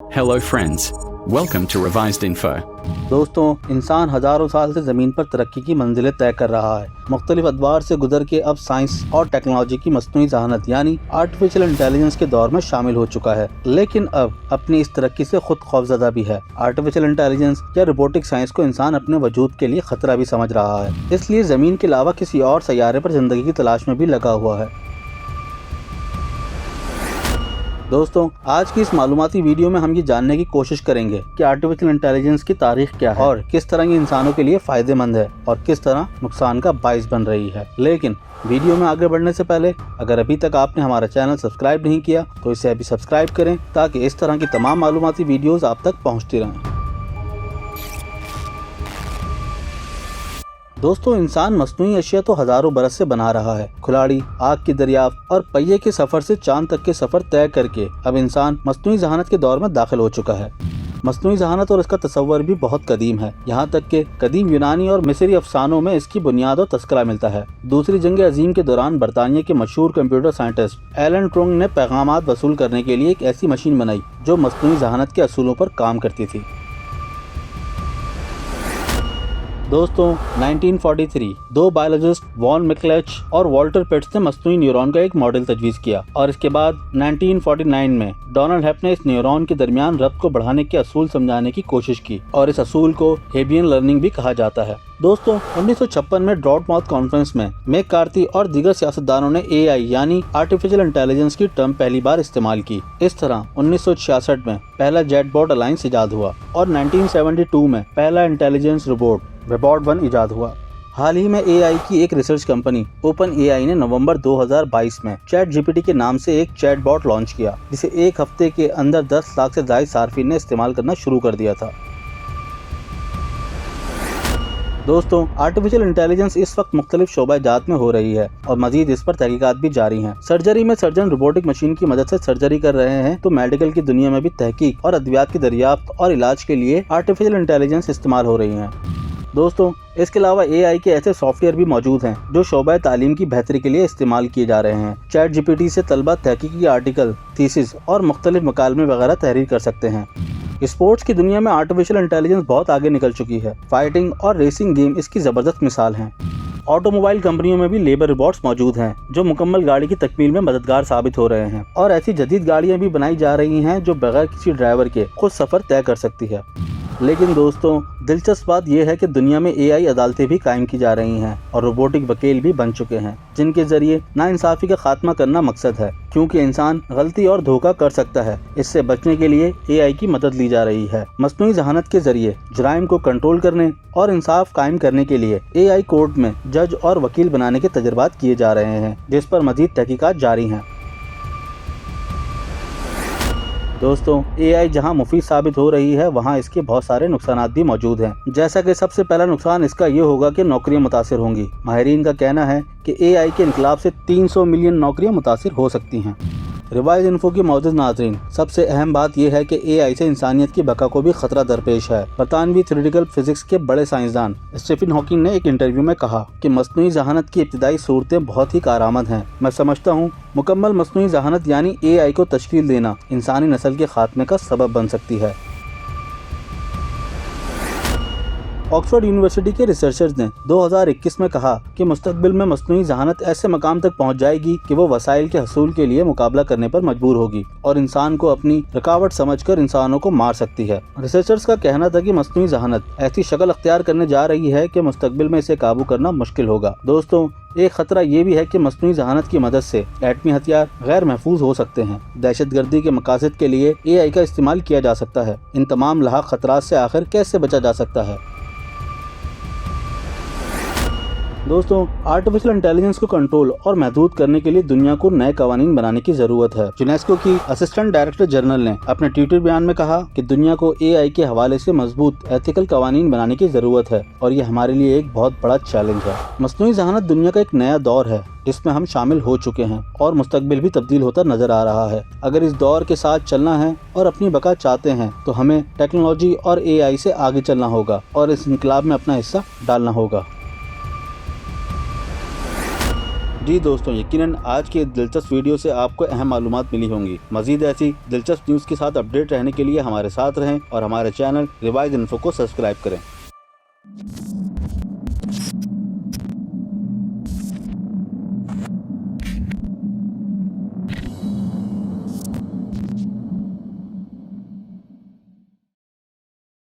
Hello friends, welcome to Revised Info. दोस्तों, इंसान हजारों साल से ज़मीन पर तरक्की की मंजिलें तय कर रहा है। मुख्तलिफ अदवार से गुजर के अब साइंस और टेक्नोलॉजी की मस्नूई ज़हानत यानी आर्टिफिशियल इंटेलिजेंस के दौर में शामिल हो चुका है, लेकिन अब अपनी इस तरक्की से खुद खौफजदा भी है। आर्टिफिशियल इंटेलिजेंस या रोबोटिक साइंस को इंसान अपने वजूद के लिए खतरा भी समझ रहा है, इसलिए ज़मीन के अलावा किसी और सैयारे पर ज़िंदगी की तलाश में भी लगा हुआ है। दोस्तों, आज की इस मालूमाती वीडियो में हम ये जानने की कोशिश करेंगे कि आर्टिफिशियल इंटेलिजेंस की तारीख क्या है और किस तरह ये इंसानों के लिए फायदेमंद है और किस तरह नुकसान का बाइस बन रही है। लेकिन वीडियो में आगे बढ़ने से पहले अगर अभी तक आपने हमारा चैनल सब्सक्राइब नहीं किया तो इसे अभी सब्सक्राइब करें ताकि इस तरह की तमाम मालूमाती वीडियोज आप तक पहुँचती रहें। दोस्तों, इंसान मस्नूई अशिया तो हजारों बरस से बना रहा है। खिलाड़ी, आग की दरियाफ्त और पहिए के सफर से चांद तक के सफर तय करके अब इंसान मस्नूई ज़हानत के दौर में दाखिल हो चुका है। मस्नूई ज़हानत और इसका तस्वर भी बहुत कदीम है। यहाँ तक कि कदीम यूनानी और मिस्री अफसानों में इसकी बुनियाद और तस्करा मिलता है। दूसरी जंग अजीम के दौरान बरतानिया के मशहूर कंप्यूटर साइंटिस्ट एलन ट्यूरिंग ने पैगामात वसूल करने के लिए एक ऐसी मशीन बनाई जो मस्नूई ज़हानत के असूलों पर काम करती थी। दोस्तों, 1943 दो बायोलॉजिस्ट वॉन मिकलेच और वॉल्टर पिट्स ने मस्नूई न्यूरॉन का एक मॉडल तजवीज़ किया और इसके बाद 1949 में डोनाल्ड हेप ने इस न्यूरॉन के दरमियान रब्त को बढ़ाने के असूल समझाने की कोशिश की और इस असूल को हेबियन लर्निंग भी कहा जाता है। दोस्तों, 1956 में ड्रॉटमाउथ कॉन्फ्रेंस में मैकार्थी और दीगर सियासतदानों ने AI यानी आर्टिफिशियल इंटेलिजेंस की टर्म पहली बार इस्तेमाल की। इस तरह 1966 में पहला जेटबॉट अलायंस इजाद हुआ और 1972 में पहला इंटेलिजेंस रोबोट रोबॉट 1 इजाद हुआ। हाल ही में AI की एक रिसर्च कंपनी ओपन AI ने नवंबर 2022 में ChatGPT के नाम से एक चैटबॉट लॉन्च किया, जिसे एक हफ्ते के अंदर 10 लाख से ज्यादा सार्फिन ने इस्तेमाल करना शुरू कर दिया था। दोस्तों, आर्टिफिशियल इंटेलिजेंस इस वक्त मुख्तलिफ शोबा-जात में हो रही है और मजीद इस पर तहकीकात भी जारी हैं। सर्जरी में सर्जन रोबोटिक मशीन की मदद से सर्जरी कर रहे हैं तो मेडिकल की दुनिया में भी तहकीक और अद्वियात की दरियाफ्त और इलाज के लिए आर्टिफिशियल इंटेलिजेंस इस्तेमाल हो रही हैं। दोस्तों, इसके अलावा AI के ऐसे सॉफ्टवेयर भी मौजूद हैं जो शोबा तालीम की बेहतरी के लिए इस्तेमाल किए जा रहे हैं। ChatGPT से तलबा तहकीकी आर्टिकल, थीसिस और मुख्तलिफ मकालमे वगैरह तहरीर कर सकते हैं। स्पोर्ट्स की दुनिया में आर्टिफिशियल इंटेलिजेंस बहुत आगे निकल चुकी है। फाइटिंग और रेसिंग गेम इसकी ज़बरदस्त मिसाल हैं। ऑटोमोबाइल कंपनियों में भी लेबर रोबोट्स मौजूद हैं जो मुकम्मल गाड़ी की तकमील में मददगार साबित हो रहे हैं और ऐसी जदीद गाड़ियां भी बनाई जा रही हैं जो बगैर किसी ड्राइवर के खुद सफ़र तय कर सकती है। लेकिन दोस्तों, दिलचस्प बात यह है कि दुनिया में AI अदालतें भी कायम की जा रही हैं और रोबोटिक वकील भी बन चुके हैं जिनके जरिए नाइंसाफ़ी का खात्मा करना मकसद है, क्योंकि इंसान गलती और धोखा कर सकता है। इससे बचने के लिए AI की मदद ली जा रही है। मस्नूई ज़हानत के जरिए जराइम को कंट्रोल करने और इंसाफ कायम करने के लिए AI कोर्ट में जज और वकील बनाने के तजर्बात किए जा रहे हैं, जिस पर मजीद तहकीकात जारी हैं। दोस्तों, AI जहां मुफीद साबित हो रही है वहां इसके बहुत सारे नुकसानात भी मौजूद हैं। जैसा कि सबसे पहला नुकसान इसका ये होगा कि नौकरियां मुतासिर होंगी। माहिरीन का कहना है कि AI के इनकलाब से 300 मिलियन नौकरियां मुतासिर हो सकती हैं। रिवाइज इन्फो की मौजूद नाज़रीन, सबसे अहम बात यह है कि AI से इंसानियत की बका को भी खतरा दरपेश है। बरतानवी थ्योरेटिकल फिजिक्स के बड़े साइंसदान स्टीफन हॉकिंग ने एक इंटरव्यू में कहा कि मस्नूई ज़हानत की इब्तिदाई सूरतें बहुत ही कारआमद हैं। मैं समझता हूँ मुकम्मल मस्नूई ज़हानत यानी AI को तश्कील देना इंसानी नस्ल के खात्मे का सबब बन सकती है। ऑक्सफोर्ड यूनिवर्सिटी के रिसर्चर्स ने 2021 में कहा कि मुस्तकबिल में मस्नूई ज़हानत ऐसे मकाम तक पहुंच जाएगी कि वो वसाइल के हसूल के लिए मुकाबला करने पर मजबूर होगी और इंसान को अपनी रुकावट समझकर इंसानों को मार सकती है। रिसर्चर्स का कहना था कि मस्नूई ज़हानत ऐसी शक्ल अख्तियार करने जा रही है कि मुस्तकबिल में इसे काबू करना मुश्किल होगा। दोस्तों, एक खतरा ये भी है कि मस्नूई ज़हानत की मदद से एटमी हथियार गैर महफूज हो सकते हैं। दहशतगर्दी के मकासद के लिए AI का इस्तेमाल किया जा सकता है। इन तमाम लाहक खतरात से आखिर कैसे बचा जा सकता है? दोस्तों, आर्टिफिशियल इंटेलिजेंस को कंट्रोल और महदूद करने के लिए दुनिया को नए कवानीन बनाने की जरूरत है। यूनेस्को की असिस्टेंट डायरेक्टर जनरल ने अपने ट्विटर बयान में कहा कि दुनिया को AI के हवाले से मजबूत एथिकल कवानीन बनाने की जरूरत है और ये हमारे लिए एक बहुत बड़ा चैलेंज है। मस्नूई ज़हानत दुनिया का एक नया दौर है जिसमें हम शामिल हो चुके हैं और मुस्तकबिल भी तब्दील होता नजर आ रहा है। अगर इस दौर के साथ चलना है और अपनी बका चाहते हैं तो हमें टेक्नोलॉजी और AI से आगे चलना होगा और इस इनकलाब में अपना हिस्सा डालना होगा। जी दोस्तों, यकीनन आज की दिलचस्प वीडियो से आपको अहम मालूमात मिली होंगी। मजीद ऐसी दिलचस्प न्यूज़ के साथ अपडेट रहने के लिए हमारे साथ रहें और हमारे चैनल रिवाइज इन्फो को सब्सक्राइब करें।